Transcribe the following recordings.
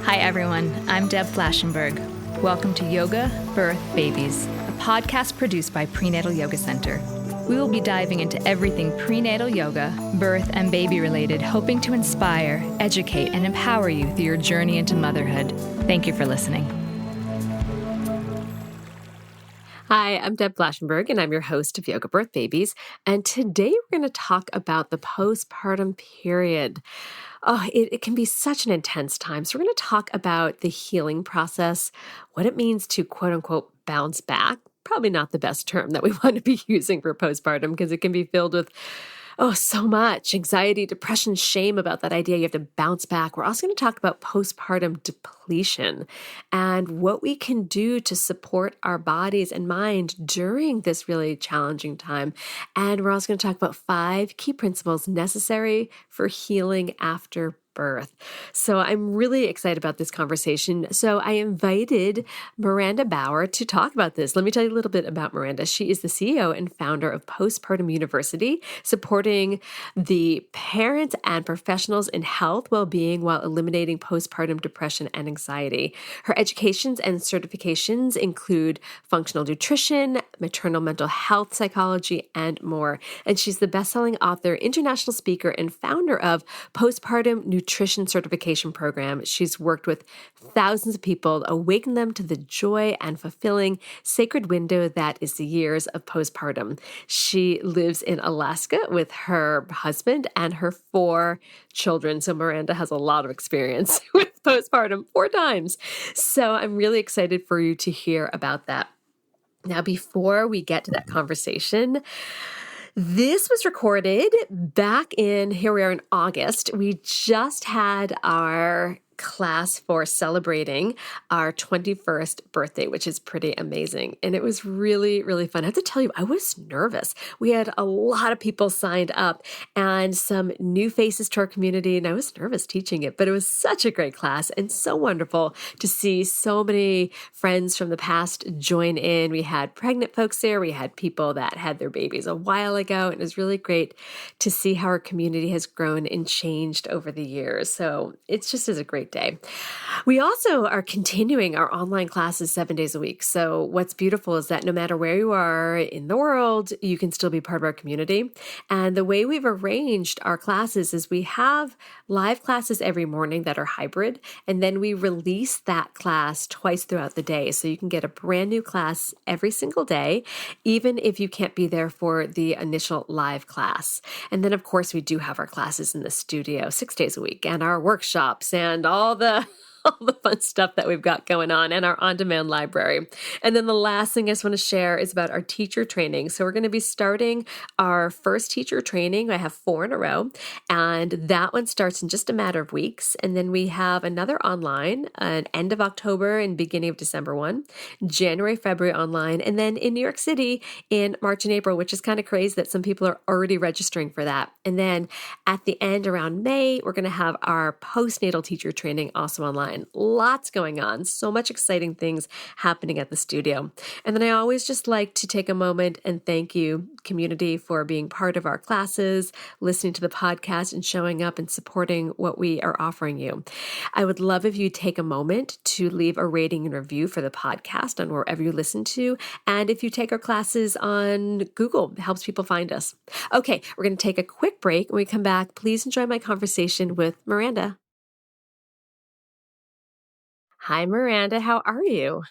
Hi, everyone. I'm Deb Flashenberg. Welcome to Yoga, Birth, Babies, a podcast produced by Prenatal Yoga Center. We will be diving into everything prenatal yoga, birth, and baby related, hoping to inspire, educate, and empower you through your journey into motherhood. Thank you for listening. Hi, I'm Deb Flashenberg, and I'm your host of Yoga Birth Babies. And today we're going to talk about the postpartum period. Oh, it can be such an intense time. So we're going to talk about the healing process, what it means to quote unquote bounce back. Probably not the best term that we want to be using for postpartum because it can be filled with so much anxiety, depression, shame about that idea. You have to bounce back. We're also going to talk about postpartum depletion and what we can do to support our bodies and mind during this really challenging time. And we're also going to talk about 5 key principles necessary for healing after birth. So I'm really excited about this conversation. So I invited Maranda Bower to talk about this. Let me tell you a little bit about Maranda. She is the CEO and founder of Postpartum University, supporting the parents and professionals in health well-being while eliminating postpartum depression and anxiety. Her educations and certifications include functional nutrition, maternal mental health psychology, and more. And she's the best-selling author, international speaker, and founder of Postpartum Nutrition Certification Program. She's worked with thousands of people, awakened them to the joy and fulfilling sacred window that is the years of postpartum. She lives in Alaska with her husband and her 4 children. So Maranda has a lot of experience with postpartum 4 times. So I'm really excited for you to hear about that. Now, before we get to that conversation, this was recorded back here we are in August. We just had our class for celebrating our 21st birthday, which is pretty amazing. And it was really, really fun. I have to tell you, I was nervous. We had a lot of people signed up and some new faces to our community, and I was nervous teaching it, but it was such a great class and so wonderful to see so many friends from the past join in. We had pregnant folks there. We had people that had their babies a while ago. And it was really great to see how our community has grown and changed over the years. So it's just as a great day. We also are continuing our online classes 7 days a week. So what's beautiful is that no matter where you are in the world, you can still be part of our community. And the way we've arranged our classes is we have live classes every morning that are hybrid, and then we release that class twice throughout the day. So you can get a brand new class every single day, even if you can't be there for the initial live class. And then, of course, we do have our classes in the studio 6 days a week and our workshops and all the fun stuff that we've got going on and our on-demand library. And then the last thing I just want to share is about our teacher training. So we're going to be starting our first teacher training. I have 4 in a row, and that one starts in just a matter of weeks. And then we have another online, an end of October and beginning of December one, January, February online, and then in New York City in March and April, which is kind of crazy that some people are already registering for that. And then at the end around May, we're going to have our postnatal teacher training also online. Lots going on, so much exciting things happening at the studio. And then I always just like to take a moment and thank you, community, for being part of our classes, listening to the podcast, and showing up and supporting what we are offering you. I would love if you take a moment to leave a rating and review for the podcast on wherever you listen to. And if you take our classes on Google, it helps people find us. Okay, we're going to take a quick break. When we come back, please enjoy my conversation with Maranda. Hi, Maranda. How are you?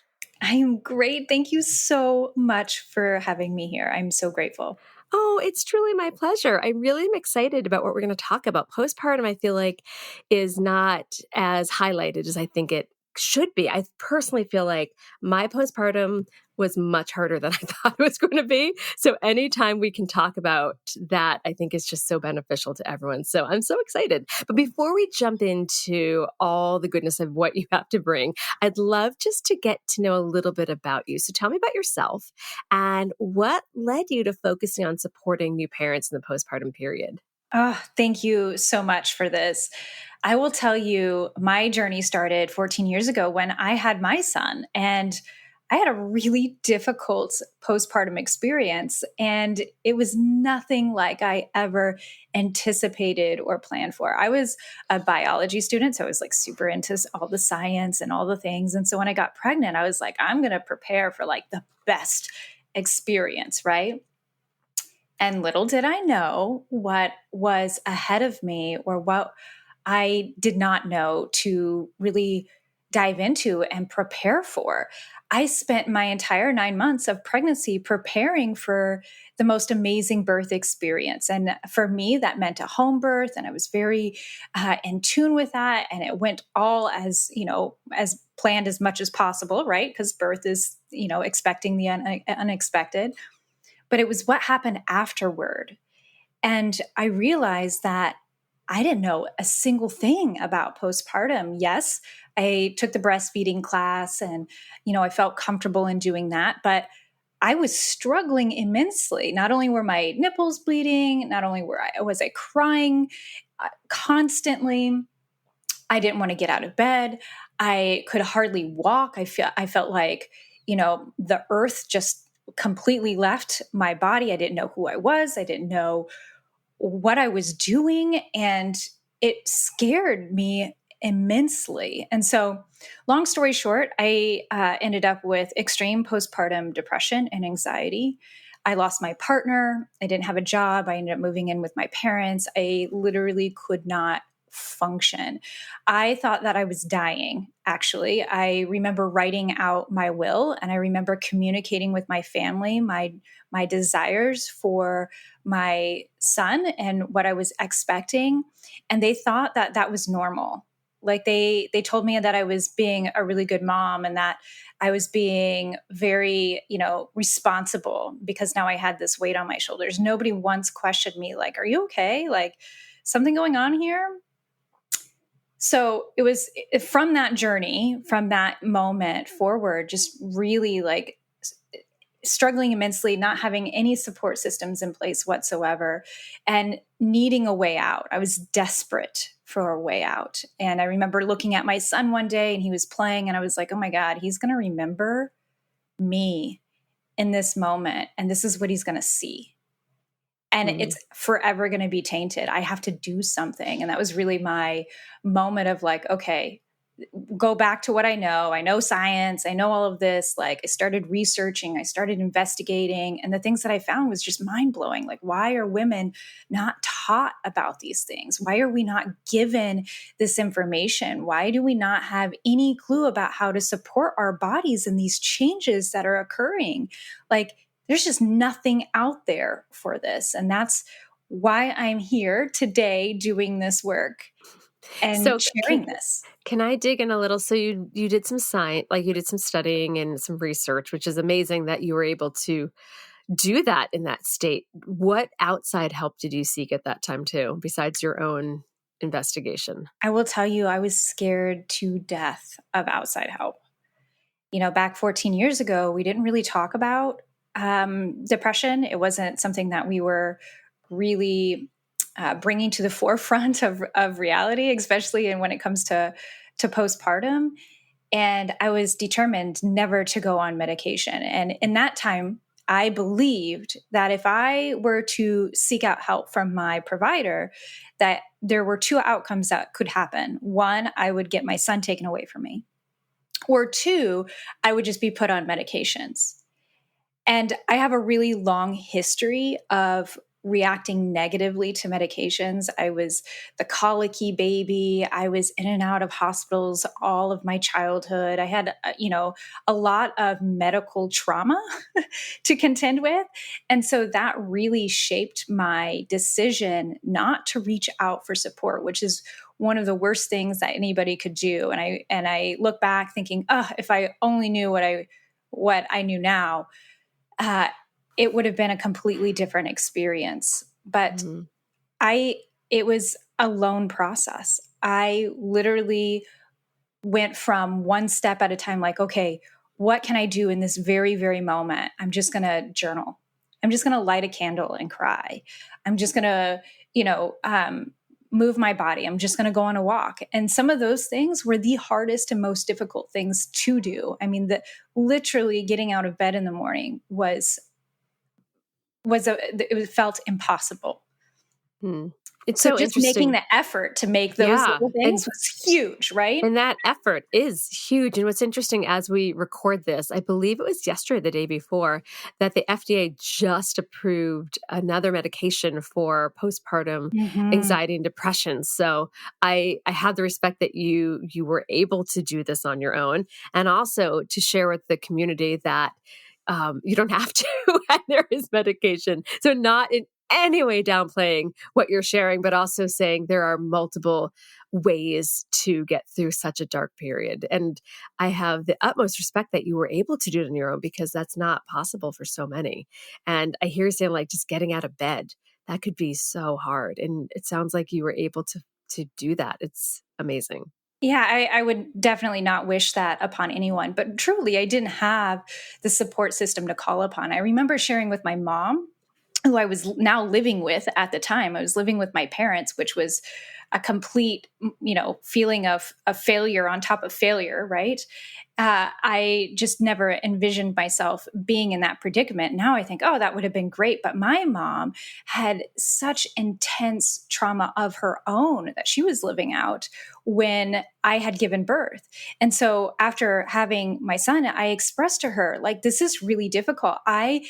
I am great. Thank you so much for having me here. I'm so grateful. Oh, it's truly my pleasure. I really am excited about what we're going to talk about. Postpartum, I feel like, is not as highlighted as I think it should be. I personally feel like my postpartum was much harder than I thought it was going to be. So anytime we can talk about that, I think is just so beneficial to everyone. So I'm so excited. But before we jump into all the goodness of what you have to bring, I'd love just to get to know a little bit about you. So tell me about yourself and what led you to focusing on supporting new parents in the postpartum period. Oh, thank you so much for this. I will tell you, my journey started 14 years ago when I had my son, and I had a really difficult postpartum experience, and it was nothing like I ever anticipated or planned for. I was a biology student, so I was like super into all the science and all the things. And so when I got pregnant, I was like, I'm going to prepare for like the best experience, right? And little did I know what was ahead of me, or what I did not know to really dive into and prepare for. I spent my entire 9 months of pregnancy preparing for the most amazing birth experience. And for me, that meant a home birth. And I was very in tune with that. And it went all as, as planned as much as possible, right? Because birth is, expecting the unexpected. But it was what happened afterward. And I realized that I didn't know a single thing about postpartum. Yes, I took the breastfeeding class and, I felt comfortable in doing that, but I was struggling immensely. Not only were my nipples bleeding, not only was I crying constantly. I didn't want to get out of bed. I could hardly walk. I felt like, the earth just completely left my body. I didn't know who I was. I didn't know what I was doing, and it scared me immensely. And so, long story short, I ended up with extreme postpartum depression and anxiety. I lost my partner. I didn't have a job. I ended up moving in with my parents. I literally could not function. I thought that I was dying, actually. I remember writing out my will, and I remember communicating with my family my desires for my son and what I was expecting. And they thought that that was normal. Like they told me that I was being a really good mom, and that I was being very, responsible, because now I had this weight on my shoulders. Nobody once questioned me, like, are you okay? Like, something going on here? So it was from that journey, from that moment forward, just really like struggling immensely, not having any support systems in place whatsoever, and needing a way out. I was desperate for a way out. And I remember looking at my son one day, and he was playing, and I was like, oh my God, he's going to remember me in this moment. And this is what he's going to see. And it's forever going to be tainted. I have to do something. And that was really my moment of like, okay, go back to what I know. I know science. I know all of this. Like, I started researching, I started investigating, and the things that I found was just mind blowing. Like, why are women not taught about these things? Why are we not given this information? Why do we not have any clue about how to support our bodies in these changes that are occurring? Like, there's just nothing out there for this. And that's why I'm here today doing this work and sharing this. Can I dig in a little? So you did some science, like you did some studying and some research, which is amazing that you were able to do that in that state. What outside help did you seek at that time too, besides your own investigation? I will tell you, I was scared to death of outside help. Back 14 years ago, we didn't really talk about depression. It wasn't something that we were really bringing to the forefront of reality, especially when it comes to postpartum. And I was determined never to go on medication. And in that time, I believed that if I were to seek out help from my provider, that there were two outcomes that could happen. One, I would get my son taken away from me. Or two, I would just be put on medications. And I have a really long history of reacting negatively to medications. I was the colicky baby. I was in and out of hospitals all of my childhood. I had, a lot of medical trauma to contend with. And so that really shaped my decision not to reach out for support, which is one of the worst things that anybody could do. And I look back thinking, if I only knew what I knew now, it would have been a completely different experience. But it was a lone process. I literally went from one step at a time, like, okay, what can I do in this very, very moment? I'm just going to journal. I'm just going to light a candle and cry. I'm just going to, move my body. I'm just going to go on a walk. And some of those things were the hardest and most difficult things to do. I mean, literally getting out of bed in the morning it felt impossible. It's So so just making interesting. the effort to make those Yeah. little things was huge, right? And that effort is huge. And what's interesting as we record this, I believe it was yesterday, the day before, that the FDA just approved another medication for postpartum Mhm. anxiety and depression. So I have the respect that you were able to do this on your own, and also to share with the community that you don't have to, and there is medication. So not in any way downplaying what you're sharing, but also saying there are multiple ways to get through such a dark period. And I have the utmost respect that you were able to do it on your own, because that's not possible for so many. And I hear you saying, like, just getting out of bed, that could be so hard. And it sounds like you were able to do that. It's amazing. Yeah, I would definitely not wish that upon anyone. But truly, I didn't have the support system to call upon. I remember sharing with my mom, who I was now living with at the time. I was living with my parents, which was a complete, feeling of failure on top of failure, right? I just never envisioned myself being in that predicament. Now I think, oh, that would have been great. But my mom had such intense trauma of her own that she was living out when I had given birth. And so after having my son, I expressed to her, like, this is really difficult. I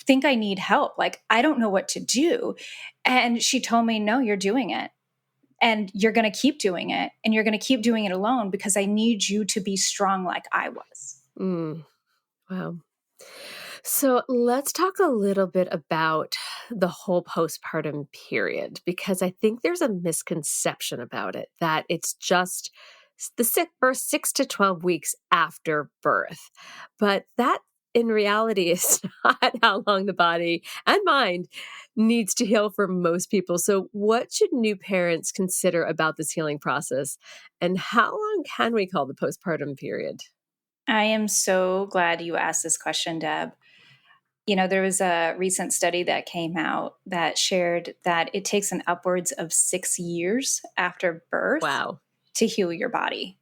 think I need help. Like, I don't know what to do. And she told me, no, you're doing it. And you're going to keep doing it. And you're going to keep doing it alone, because I need you to be strong like I was. Wow. So let's talk a little bit about the whole postpartum period, because I think there's a misconception about it, that it's just the first 6 to 12 weeks after birth. But that in reality is not how long the body and mind needs to heal for most people. So what should new parents consider about this healing process? And how long can we call the postpartum period? I am so glad you asked this question, Deb. There was a recent study that came out that shared that it takes an upwards of 6 years after birth Wow. to heal your body.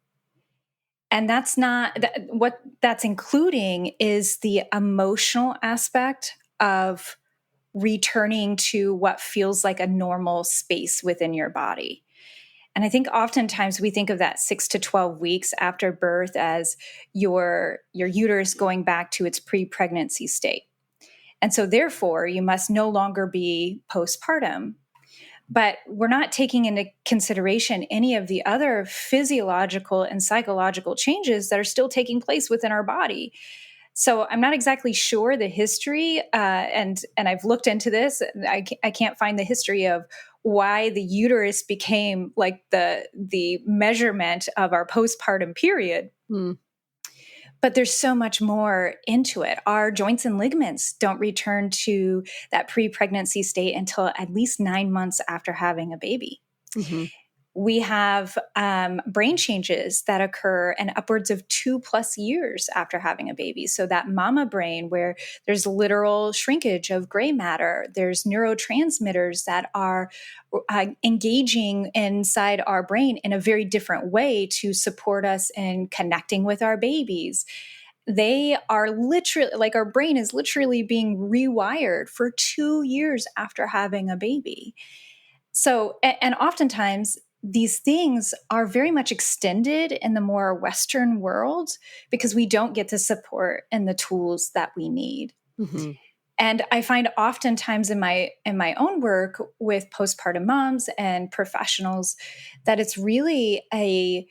And that's not what that's including is the emotional aspect of returning to what feels like a normal space within your body. And I think oftentimes we think of that 6 to 12 weeks after birth as your uterus going back to its pre-pregnancy state. And so therefore, you must no longer be postpartum. But we're not taking into consideration any of the other physiological and psychological changes that are still taking place within our body. So I'm not exactly sure the history, and I've looked into this. I can't find the history of why the uterus became like the measurement of our postpartum period. But there's so much more into it. Our joints and ligaments don't return to that pre-pregnancy state until at least 9 months after having a baby. Mm-hmm. We have brain changes that occur in upwards of 2+ years after having a baby. So that mama brain, where there's literal shrinkage of gray matter, there's neurotransmitters that are engaging inside our brain in a very different way to support us in connecting with our babies. They are literally, like, our brain is literally being rewired for 2 years after having a baby. So, and oftentimes these things are very much extended in the more Western world because we don't get the support and the tools that we need. Mm-hmm. And I find oftentimes in my own work with postpartum moms and professionals that it's really a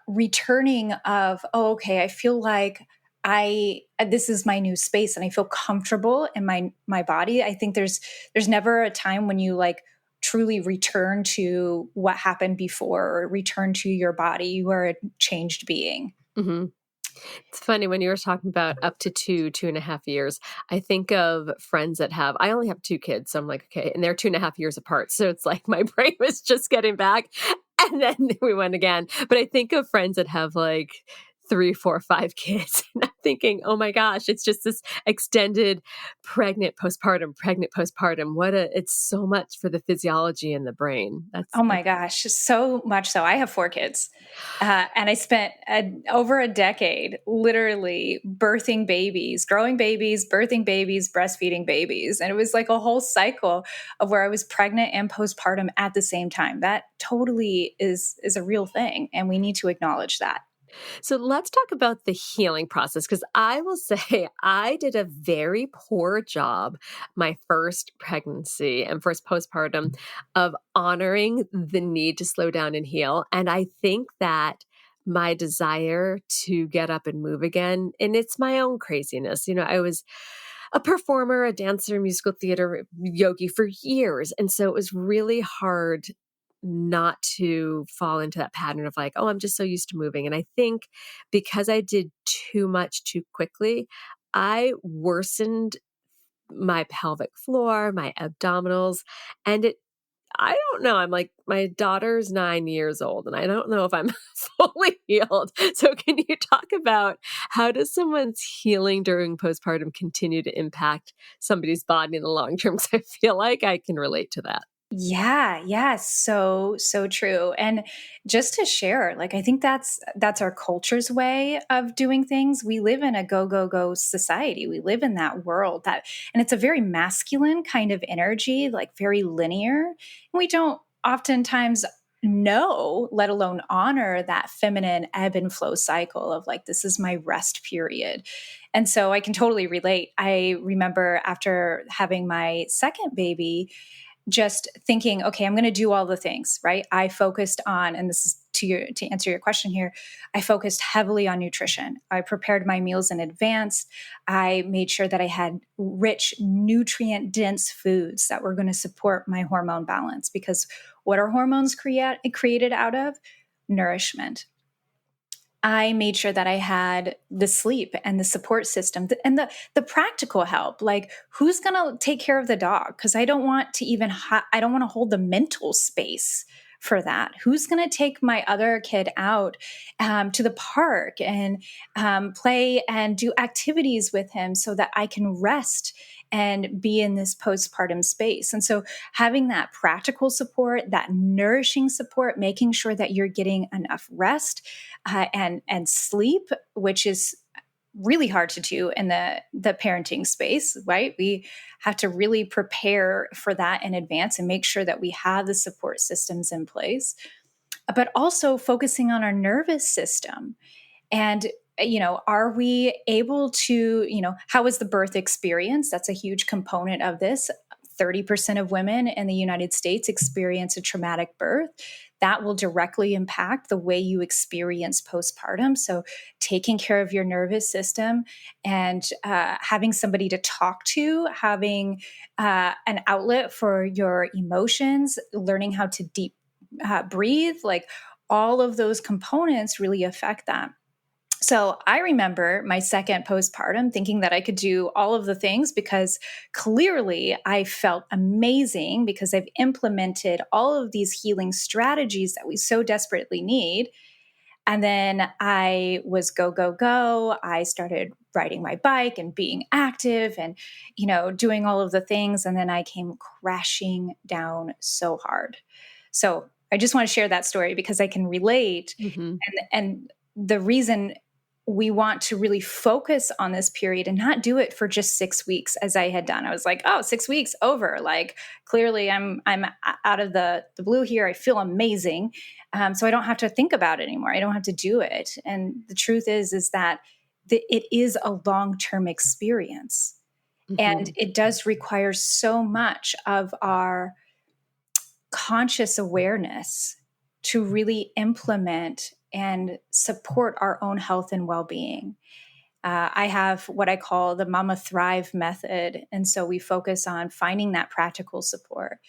returning of, oh, okay, I feel like this is my new space and I feel comfortable in my body. I think there's never a time when you like truly return to what happened before or return to your body. You are a changed being. Mm-hmm. It's funny when you were talking about up to 2.5 years. I think of friends that I only have 2 kids. So I'm like, okay. And they're 2.5 years apart. So it's like my brain was just getting back and then we went again. But I think of friends that have like 3, 4, 5 kids. And I'm thinking, oh my gosh, it's just this extended pregnant, postpartum. It's so much for the physiology and the brain. Oh my gosh, so much so. I have 4 kids, and I spent over a decade literally birthing babies, growing babies, birthing babies, breastfeeding babies. And it was like a whole cycle of where I was pregnant and postpartum at the same time. That totally is a real thing, and we need to acknowledge that. So let's talk about the healing process, because I will say I did a very poor job my first pregnancy and first postpartum of honoring the need to slow down and heal. And I think that my desire to get up and move again, and it's my own craziness. I was a performer, a dancer, musical theater, yogi for years. And so it was really hard not to fall into that pattern of like, oh, I'm just so used to moving. And I think because I did too much too quickly, I worsened my pelvic floor, my abdominals, and I don't know. I'm like, my daughter's 9 years old and I don't know if I'm fully healed. So can you talk about how does someone's healing during postpartum continue to impact somebody's body in the long term? Because I feel like I can relate to that. Yeah, so true. And just to share, like I think that's our culture's way of doing things. We live in a go society. We live in that world and it's a very masculine kind of energy, like very linear. And we don't oftentimes know, let alone honor that feminine ebb and flow cycle of like, this is my rest period. And so I can totally relate. I remember after having my second baby, just thinking, okay, I'm going to do all the things, right? I focused on, and this is to answer your question here, I focused heavily on nutrition. I prepared my meals in advance. I made sure that I had rich, nutrient-dense foods that were going to support my hormone balance, because what are hormones created out of? Nourishment. I made sure that I had the sleep and the support system and the practical help. Like, who's going to take care of the dog? Because I don't want to I don't want to hold the mental space for that. Who's going to take my other kid out to the park and play and do activities with him so that I can rest and be in this postpartum space? And so having that practical support, that nourishing support, making sure that you're getting enough rest and sleep, which is really hard to do in the parenting space, right? We have to really prepare for that in advance and make sure that we have the support systems in place, but also focusing on our nervous system. And are we able to, how was the birth experience? That's a huge component of this. 30% of women in the United States experience a traumatic birth. That will directly impact the way you experience postpartum. So taking care of your nervous system and having somebody to talk to, having an outlet for your emotions, learning how to deep breathe, like all of those components really affect that. So I remember my second postpartum thinking that I could do all of the things because clearly I felt amazing because I've implemented all of these healing strategies that we so desperately need. And then I was go. I started riding my bike and being active and, doing all of the things. And then I came crashing down so hard. So I just want to share that story because I can relate. Mm-hmm. And the reason we want to really focus on this period and not do it for just 6 weeks as I had done. I was like, oh, 6 weeks over. Like clearly I'm out of the blue here. I feel amazing. So I don't have to think about it anymore. I don't have to do it. And the truth is that it is a long-term experience. Mm-hmm. And it does require so much of our conscious awareness to really implement and support our own health and well-being. I have what I call the Mama Thrive method. And so we focus on finding that practical support,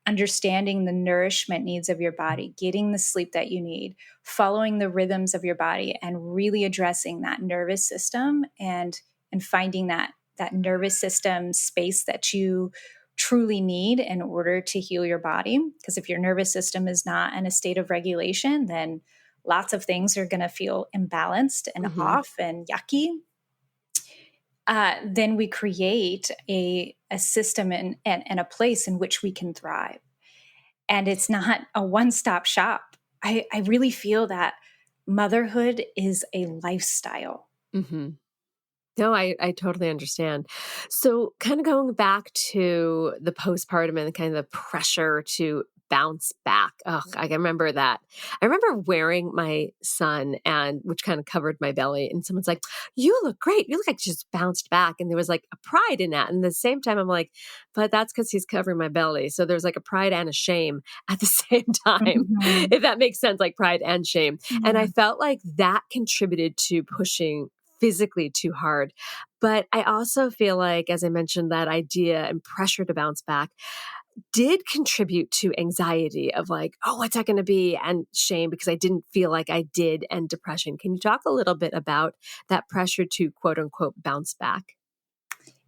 understanding the nourishment needs of your body, getting the sleep that you need, following the rhythms of your body, and really addressing that nervous system and finding that nervous system space that you truly need in order to heal your body. Because if your nervous system is not in a state of regulation, then lots of things are going to feel imbalanced and Mm-hmm. off and yucky. Then we create a system and a place in which we can thrive. And it's not a one-stop shop. I really feel that motherhood is a lifestyle. Mm-hmm. No, I totally understand. So kind of going back to the postpartum and kind of the pressure to bounce back. Oh, I remember that. I remember wearing my son and which kind of covered my belly and someone's like, "You look great. You look like you just bounced back." And there was like a pride in that. And at the same time I'm like, "But that's cuz he's covering my belly." So there's like a pride and a shame at the same time. Mhm. If that makes sense, like pride and shame. And Yeah. I felt like that contributed to pushing physically too hard. But I also feel like, as I mentioned, that idea and pressure to bounce back did contribute to anxiety of like, oh, what's that going to be? And shame because I didn't feel like I did, and depression. Can you talk a little bit about that pressure to quote unquote bounce back?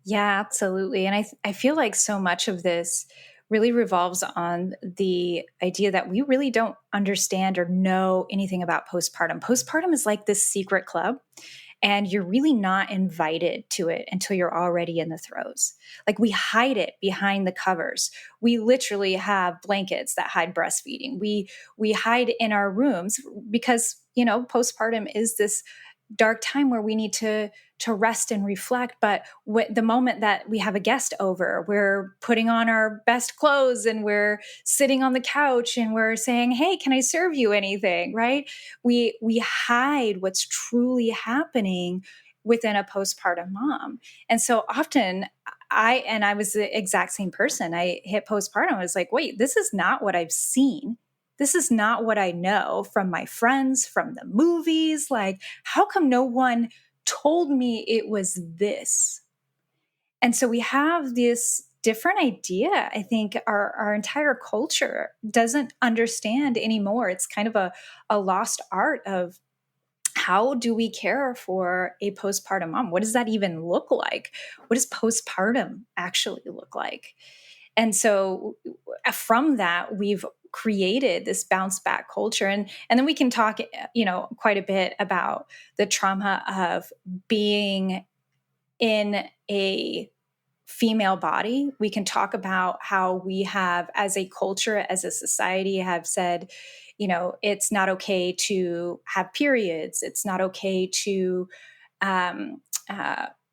Yeah, absolutely. And I feel like so much of this really revolves on the idea that we really don't understand or know anything about postpartum. Postpartum is like this secret club, and you're really not invited to it until you're already in the throes. Like we hide it behind the covers. We literally have blankets that hide breastfeeding. We hide in our rooms because, postpartum is this dark time where we need to rest and reflect. But the moment that we have a guest over, we're putting on our best clothes and we're sitting on the couch and we're saying, "Hey, can I serve you anything?" Right? We hide what's truly happening within a postpartum mom. And so often I was the exact same person. I hit postpartum. I was like, wait, this is not what I've seen. This is not what I know from my friends, from the movies. Like, how come no one told me it was this? And so we have this different idea. I think our entire culture doesn't understand anymore. It's kind of a lost art of how do we care for a postpartum mom? What does that even look like? What does postpartum actually look like? And so from that, we've created this bounce back culture. And then we can talk, quite a bit about the trauma of being in a female body. We can talk about how we have, as a culture, as a society, have said, it's not okay to have periods. It's not okay to um,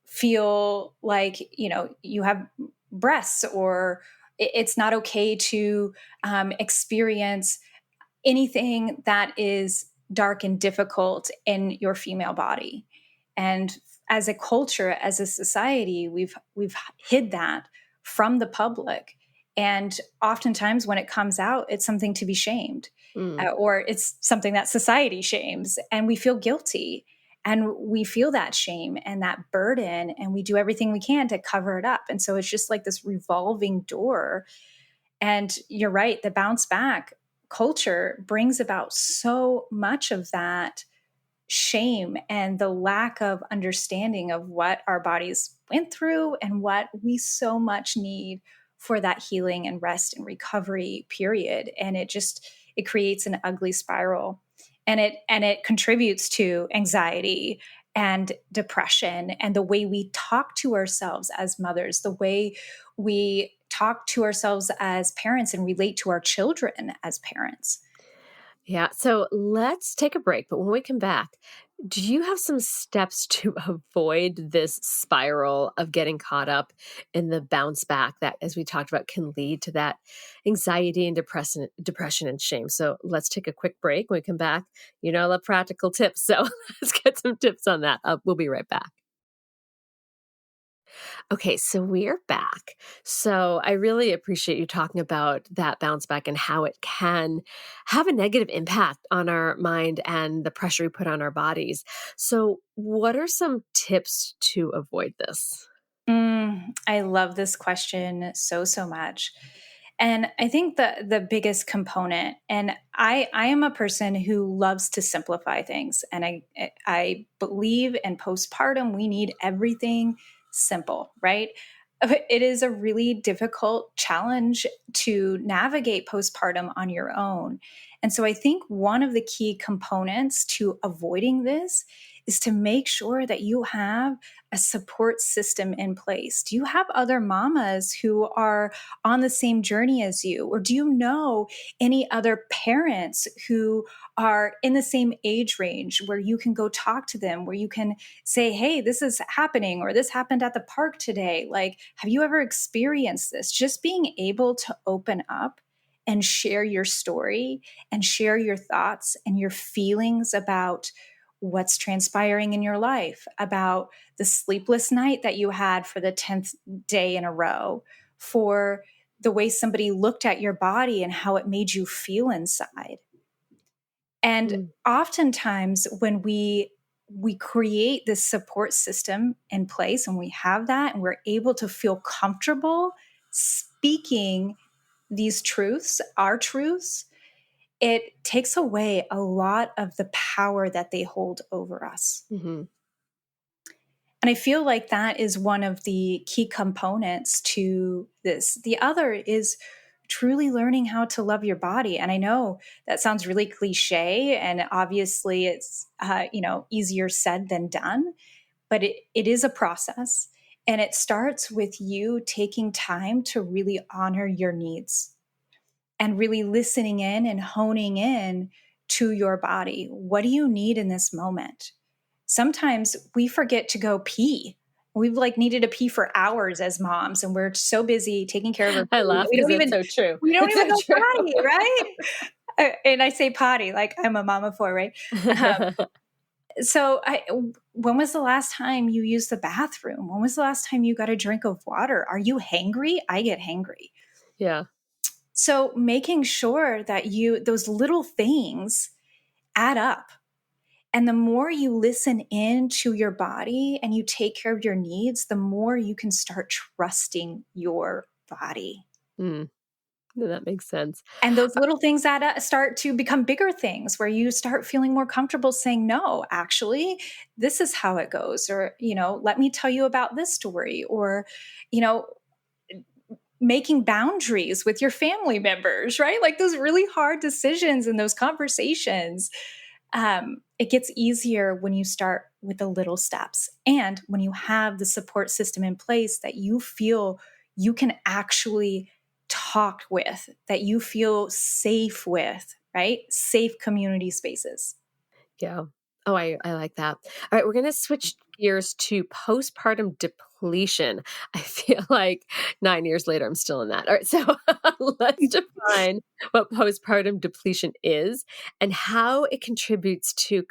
feel like, you have breasts, or it's not okay to experience anything that is dark and difficult in your female body. And as a culture, as a society, we've hid that from the public. And oftentimes when it comes out, it's something to be shamed, Mm. or it's something that society shames, and we feel guilty. And we feel that shame and that burden, and we do everything we can to cover it up. And so it's just like this revolving door. And you're right, the bounce back culture brings about so much of that shame and the lack of understanding of what our bodies went through and what we so much need for that healing and rest and recovery period. And it creates an ugly spiral, and it contributes to anxiety and depression, and the way we talk to ourselves as mothers, the way we talk to ourselves as parents and relate to our children as parents. Yeah. So let's take a break. But when we come back, do you have some steps to avoid this spiral of getting caught up in the bounce back that, as we talked about, can lead to that anxiety and depression and shame? So let's take a quick break. When we come back, I love practical tips. So let's get some tips on that. We'll be right back. Okay, so we're back. So I really appreciate you talking about that bounce back and how it can have a negative impact on our mind and the pressure we put on our bodies. So, what are some tips to avoid this? I love this question so much. And I think the biggest component, and I am a person who loves to simplify things, and I believe in postpartum we need everything simple, right? it is a really difficult challenge to navigate postpartum on your own. And so I think one of the key components to avoiding this is to make sure that you have a support system in place. Do you have other mamas who are on the same journey as you? Or do you know any other parents who are in the same age range where you can go talk to them, where you can say, hey, this is happening, or this happened at the park today? Like, have you ever experienced this? Just being able to open up and share your story and share your thoughts and your feelings about what's transpiring in your life, about the sleepless night that you had for the 10th day in a row, for the way somebody looked at your body and how it made you feel inside. And oftentimes when we create this support system in place and we have that and we're able to feel comfortable speaking these truths, our truths, it takes away a lot of the power that they hold over us. Mm-hmm. And I feel like that is one of the key components to this. The other is truly learning how to love your body. And I know that sounds really cliche, and obviously it's easier said than done, but it is a process. And it starts with you taking time to really honor your needs and really listening in and honing in to your body. What do you need in this moment? Sometimes we forget to go pee. We've needed to pee for hours as moms, and we're so busy taking care of our I food. laugh because it's so true. We don't It's even so go true. potty, right? And I say potty like I'm a mama for, right? So when was the last time you used the bathroom? When was the last time you got a drink of water? Are you hangry? I get hangry. Yeah. So making sure that those little things add up. And the more you listen in to your body and you take care of your needs, the more you can start trusting your body. No, that makes sense. And those little things add up, start to become bigger things where you start feeling more comfortable saying, no, actually, this is how it goes. Or, let me tell you about this story. Or, making boundaries with your family members, right? Like those really hard decisions and those conversations. It gets easier when you start with the little steps and when you have the support system in place that you feel you can actually talk with, that you feel safe with, right? Safe community spaces. Yeah. Oh, I like that. All right, we're going to switch gears to postpartum depletion. I feel like 9 years later, I'm still in that. All right, so let's define what postpartum depletion is and how it contributes to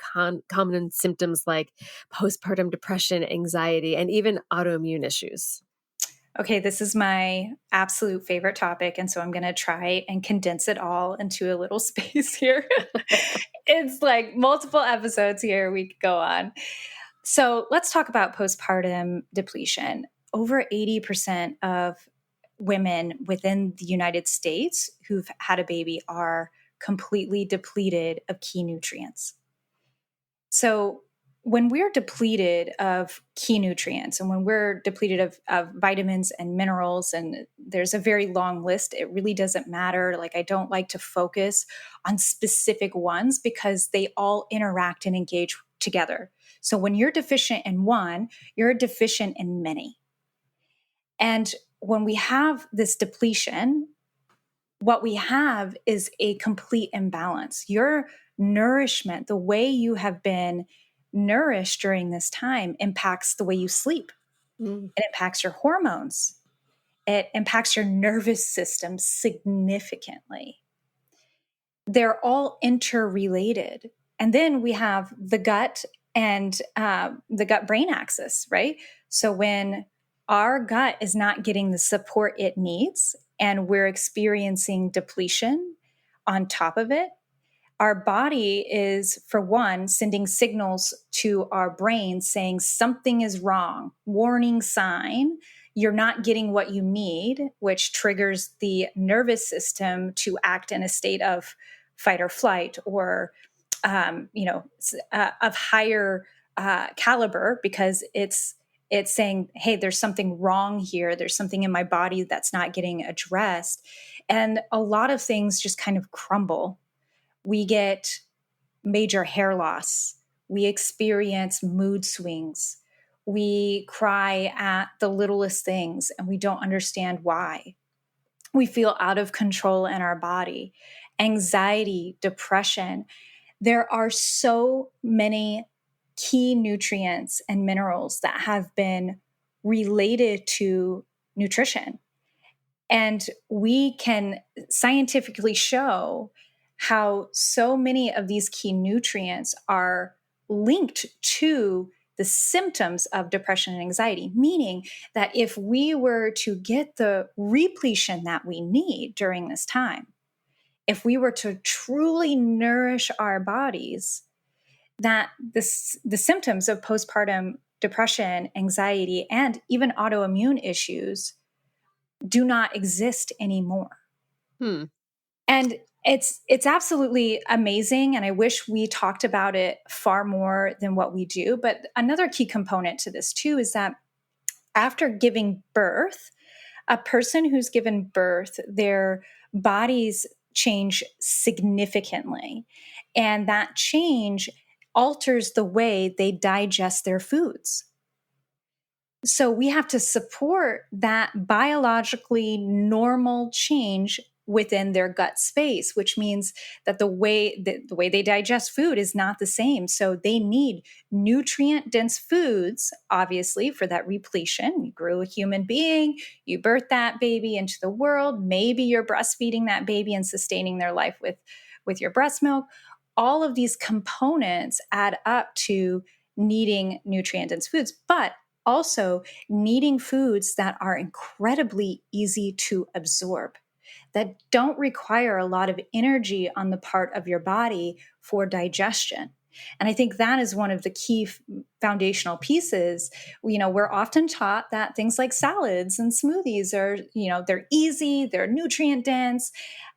common symptoms like postpartum depression, anxiety, and even autoimmune issues. Okay, this is my absolute favorite topic. And so I'm going to try and condense it all into a little space here. It's like multiple episodes here we could go on. So let's talk about postpartum depletion. Over 80% of women within the United States who've had a baby are completely depleted of key nutrients. So when we're depleted of key nutrients and when we're depleted of vitamins and minerals, and there's a very long list, it really doesn't matter. Like, I don't like to focus on specific ones because they all interact and engage together. So when you're deficient in one, you're deficient in many. And when we have this depletion, what we have is a complete imbalance. Your nourishment, the way you have been nourished during this time, impacts the way you sleep. It impacts your hormones. It impacts your nervous system significantly. They're all interrelated. And then we have the gut and the gut brain axis, right? So when our gut is not getting the support it needs and we're experiencing depletion on top of it, our body is, for one, sending signals to our brain saying something is wrong, warning sign, you're not getting what you need, which triggers the nervous system to act in a state of fight or flight, or of higher caliber, because it's It's saying, hey, there's something wrong here. There's something in my body that's not getting addressed. And a lot of things just kind of crumble. We get major hair loss. We experience mood swings. We cry at the littlest things and we don't understand why. We feel out of control in our body. Anxiety, depression. There are so many key nutrients and minerals that have been related to nutrition. And we can scientifically show how so many of these key nutrients are linked to the symptoms of depression and anxiety, meaning that if we were to get the repletion that we need during this time, if we were to truly nourish our bodies, that the symptoms of postpartum depression, anxiety, and even autoimmune issues do not exist anymore. And it's absolutely amazing. And I wish we talked about it far more than what we do. But another key component to this too is that after giving birth, a person who's given birth, their bodies change significantly. And that change alters the way they digest their foods. So we have to support that biologically normal change within their gut space, which means that the way they digest food is not the same. So they need nutrient dense foods, obviously, for that repletion. You grew a human being, you birthed that baby into the world. Maybe you're breastfeeding that baby and sustaining their life with your breast milk. All of these components add up to needing nutrient dense foods, but also needing foods that are incredibly easy to absorb, that don't require a lot of energy on the part of your body for digestion. And I think that is one of the key foundational pieces. We're often taught that things like salads and smoothies are, they're easy, they're nutrient dense,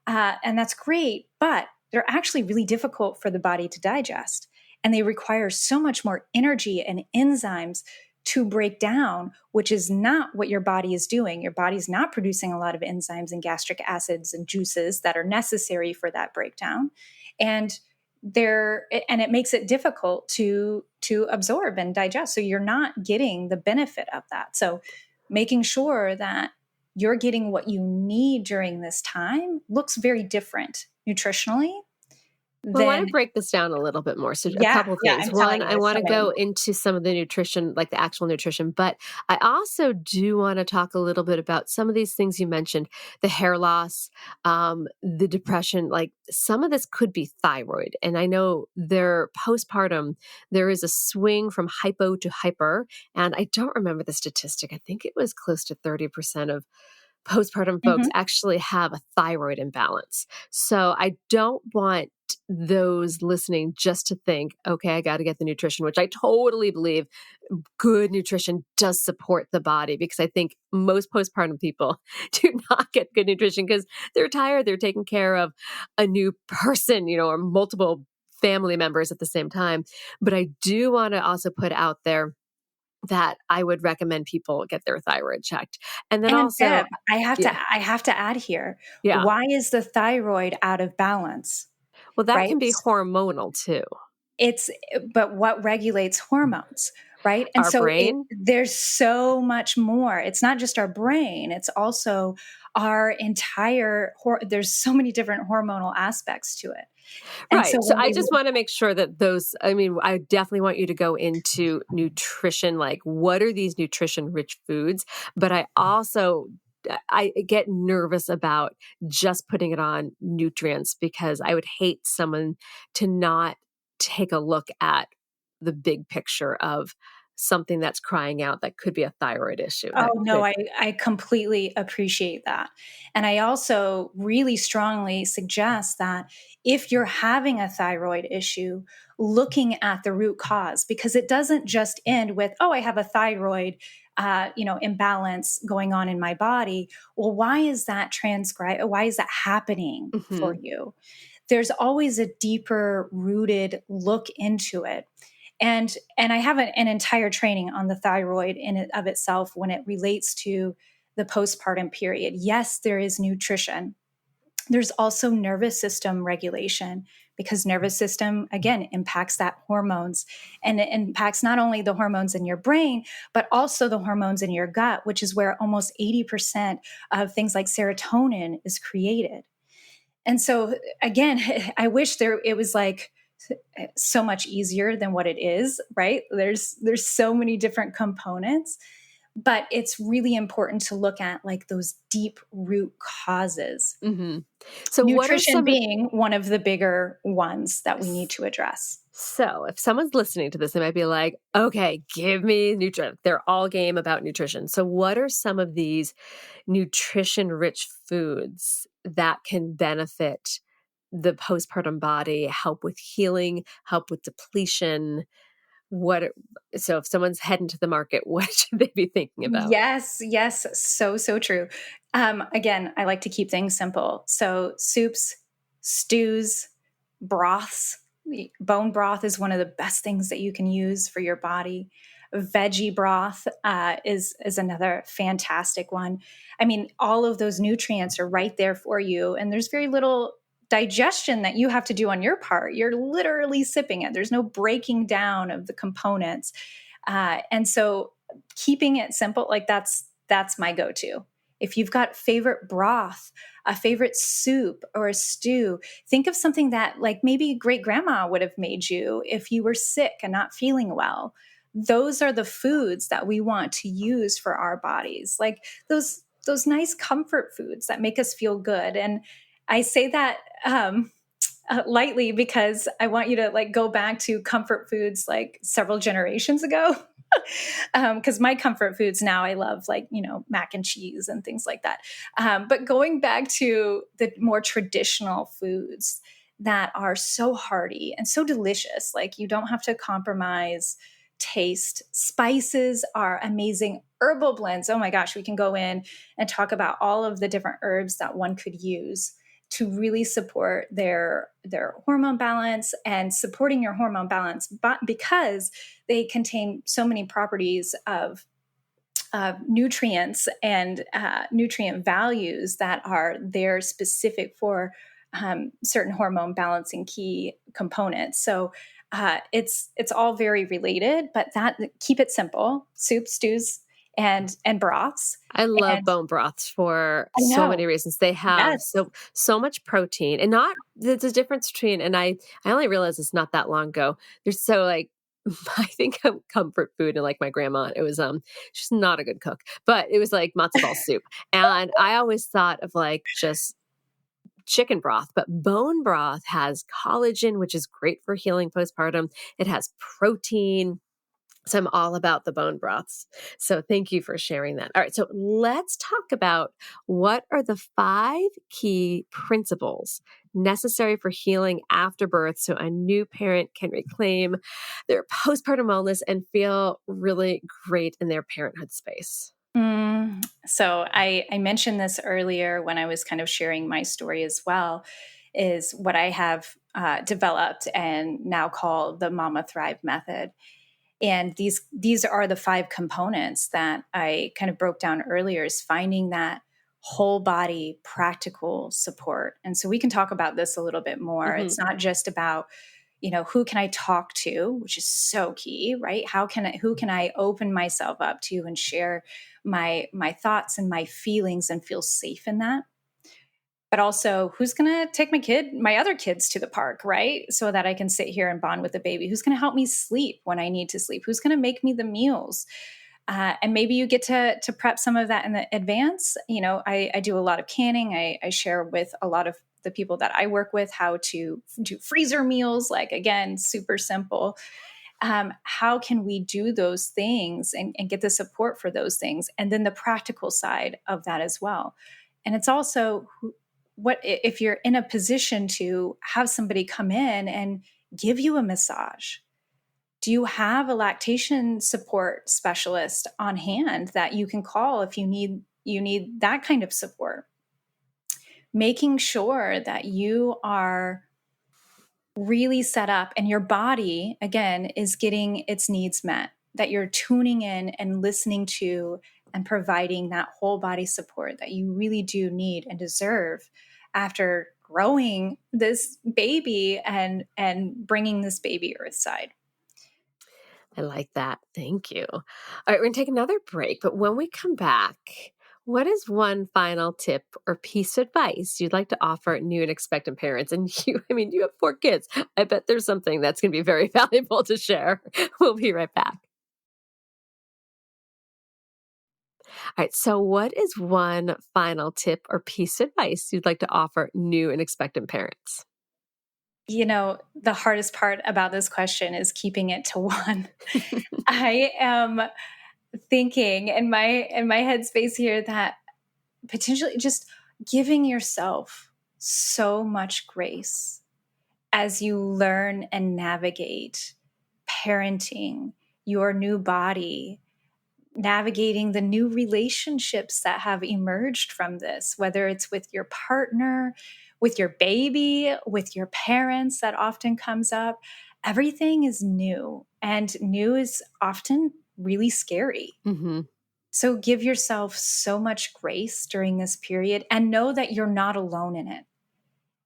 and that's great, but they're actually really difficult for the body to digest. And they require so much more energy and enzymes to break down, which is not what your body is doing. Your body's not producing a lot of enzymes and gastric acids and juices that are necessary for that breakdown. And it makes it difficult to absorb and digest. So you're not getting the benefit of that. So making sure that you're getting what you need during this time looks very different nutritionally. Well, I want to break this down a little bit more. So a couple of things. I'm One, I want to go more. into some of the nutrition, like the actual nutrition, but I also do want to talk a little bit about some of these things you mentioned, the hair loss, the depression, like some of this could be thyroid. And I know postpartum, there is a swing from hypo to hyper. And I don't remember the statistic. I think it was close to 30% of postpartum folks actually have a thyroid imbalance. So I don't want those listening just to think, okay, I got to get the nutrition, which I totally believe good nutrition does support the body, because I think most postpartum people do not get good nutrition because they're tired. They're taking care of a new person, or multiple family members at the same time. But I do want to also put out there that I would recommend people get their thyroid checked. And then also, Deb, I have to add here. Yeah. Why is the thyroid out of balance? Well, that right? can be hormonal too. But what regulates hormones, right? And Our brain? There's so much more. It's not just our brain. It's also our entire, there's so many different hormonal aspects to it. And right. So I just want to make sure that I definitely want you to go into nutrition, like what are these nutrition rich foods? But I get nervous about just putting it on nutrients, because I would hate someone to not take a look at the big picture of something that's crying out that could be a thyroid issue. I completely appreciate that. And I also really strongly suggest that if you're having a thyroid issue, looking at the root cause, because it doesn't just end with, I have a thyroid imbalance going on in my body. Well, why is that why is that happening for you? There's always a deeper rooted look into it. And I have an entire training on the thyroid in and of itself when it relates to the postpartum period. Yes, there is nutrition. There's also nervous system regulation, because nervous system, again, impacts that hormones, and it impacts not only the hormones in your brain, but also the hormones in your gut, which is where almost 80% of things like serotonin is created. And so again, I wish it was like so much easier than what it is, right? There's so many different components, but it's really important to look at like those deep root causes. Mm-hmm. So what are Nutrition some being one of the bigger ones that we need to address. So if someone's listening to this, they might be like, okay, give me nutrition. They're all game about nutrition. So what are some of these nutrition-rich foods that can benefit the postpartum body, help with healing, help with depletion? So if someone's heading to the market, what should they be thinking about? Yes, so true. Again, I like to keep things simple. So soups, stews, broths. Bone broth is one of the best things that you can use for your body. Veggie broth is another fantastic one. I mean, all of those nutrients are right there for you, and there's very little digestion that you have to do on your part. You're literally sipping it. There's no breaking down of the components, and so keeping it simple, like that's my go-to. If you've got favorite broth, a favorite soup or a stew, think of something that like maybe great grandma would have made you if you were sick and not feeling well. Those are the foods that we want to use for our bodies. Like those nice comfort foods that make us feel good. And I say that lightly because I want you to like go back to comfort foods like several generations ago. Because my comfort foods now, I love like, mac and cheese and things like that. But going back to the more traditional foods that are so hearty and so delicious, like you don't have to compromise taste. Spices are amazing. Herbal blends. Oh my gosh, we can go in and talk about all of the different herbs that one could use to really support their hormone balance, and supporting your hormone balance, but because they contain so many properties of nutrients and nutrient values that are there specific for certain hormone balancing key components. So it's all very related, but keep it simple: soup, stews, and broths. I love And bone broths for I so know, many reasons. They have yes. so much protein, and not there's a difference between. And I only realized it's not that long ago. There's so like I think of comfort food and like my grandma. It was she's not a good cook, but it was like matzo ball soup, and I always thought of like just chicken broth, but bone broth has collagen, which is great for healing postpartum. It has protein. So I'm all about the bone broths. So thank you for sharing that. All right. So let's talk about what are the 5 key principles necessary for healing after birth so a new parent can reclaim their postpartum wellness and feel really great in their parenthood space. So I mentioned this earlier when I was kind of sharing my story as well, is what I have developed and now call the Mama Thrive method. And these are the 5 components that I kind of broke down earlier, is finding that whole body practical support. And so we can talk about this a little bit more. Mm-hmm. It's not just about, who can I talk to, which is so key, right? Who can I open myself up to and share my thoughts and my feelings and feel safe in that? But also, who's going to take my other kids to the park, right? So that I can sit here and bond with the baby. Who's going to help me sleep when I need to sleep? Who's going to make me the meals? And maybe you get to prep some of that in the advance. I do a lot of canning. I share with a lot of the people that I work with how to do freezer meals, like, again, super simple. How can we do those things and get the support for those things? And then the practical side of that as well. And it's also, what if you're in a position to have somebody come in and give you a massage? Do you have a lactation support specialist on hand that you can call if you need that kind of support? Making sure that you are really set up, and your body, again, is getting its needs met, that you're tuning in and listening to and providing that whole body support that you really do need and deserve after growing this baby and bringing this baby earthside. I like that. Thank you. All right, we're going to take another break, but when we come back, what is one final tip or piece of advice you'd like to offer new and expectant parents? And you have 4 kids. I bet there's something that's going to be very valuable to share. We'll be right back. All right, so what is one final tip or piece of advice you'd like to offer new and expectant parents? The hardest part about this question is keeping it to one. I am thinking in my headspace here that potentially just giving yourself so much grace as you learn and navigate parenting, your new body, navigating the new relationships that have emerged from this, whether it's with your partner, with your baby, with your parents, that often comes up. Everything is new, and new is often really scary. Mm-hmm. So give yourself so much grace during this period and know that you're not alone in it.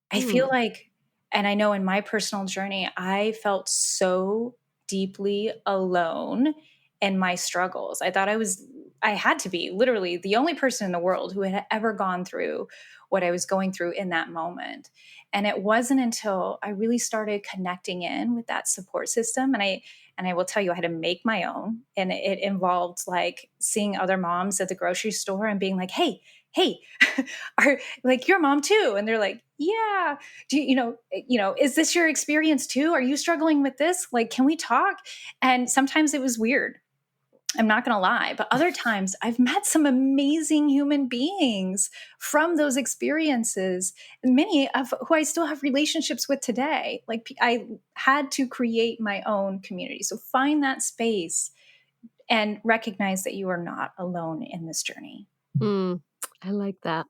I feel like, and I know in my personal journey, I felt so deeply alone in my struggles. I thought I had to be literally the only person in the world who had ever gone through what I was going through in that moment. And it wasn't until I really started connecting in with that support system. And I will tell you, I had to make my own. And it involved like seeing other moms at the grocery store and being like, hey, are like your mom too? And they're like, yeah. Do is this your experience too? Are you struggling with this? Like, can we talk? And sometimes it was weird. I'm not going to lie, but other times I've met some amazing human beings from those experiences, and many of who I still have relationships with today. Like, I had to create my own community. So find that space and recognize that you are not alone in this journey. I like that.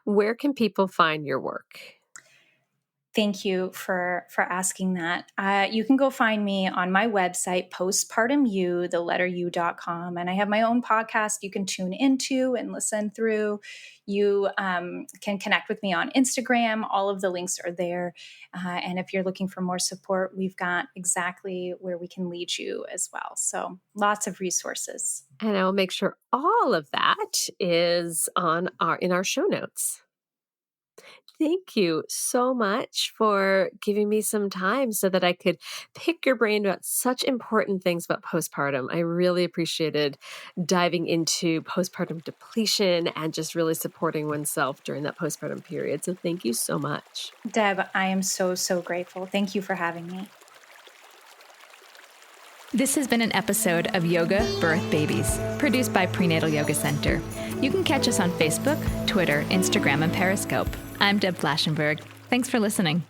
Where can people find your work? Thank you for asking that. You can go find me on my website, postpartumu, the letter u.com. And I have my own podcast you can tune into and listen through. You can connect with me on Instagram. All of the links are there. And if you're looking for more support, we've got exactly where we can lead you as well. So lots of resources. And I will make sure all of that is in our show notes. Thank you so much for giving me some time so that I could pick your brain about such important things about postpartum. I really appreciated diving into postpartum depletion and just really supporting oneself during that postpartum period. So thank you so much. Deb, I am so, so grateful. Thank you for having me. This has been an episode of Yoga Birth Babies, produced by Prenatal Yoga Center. You can catch us on Facebook, Twitter, Instagram, and Periscope. I'm Deb Flaschenberg. Thanks for listening.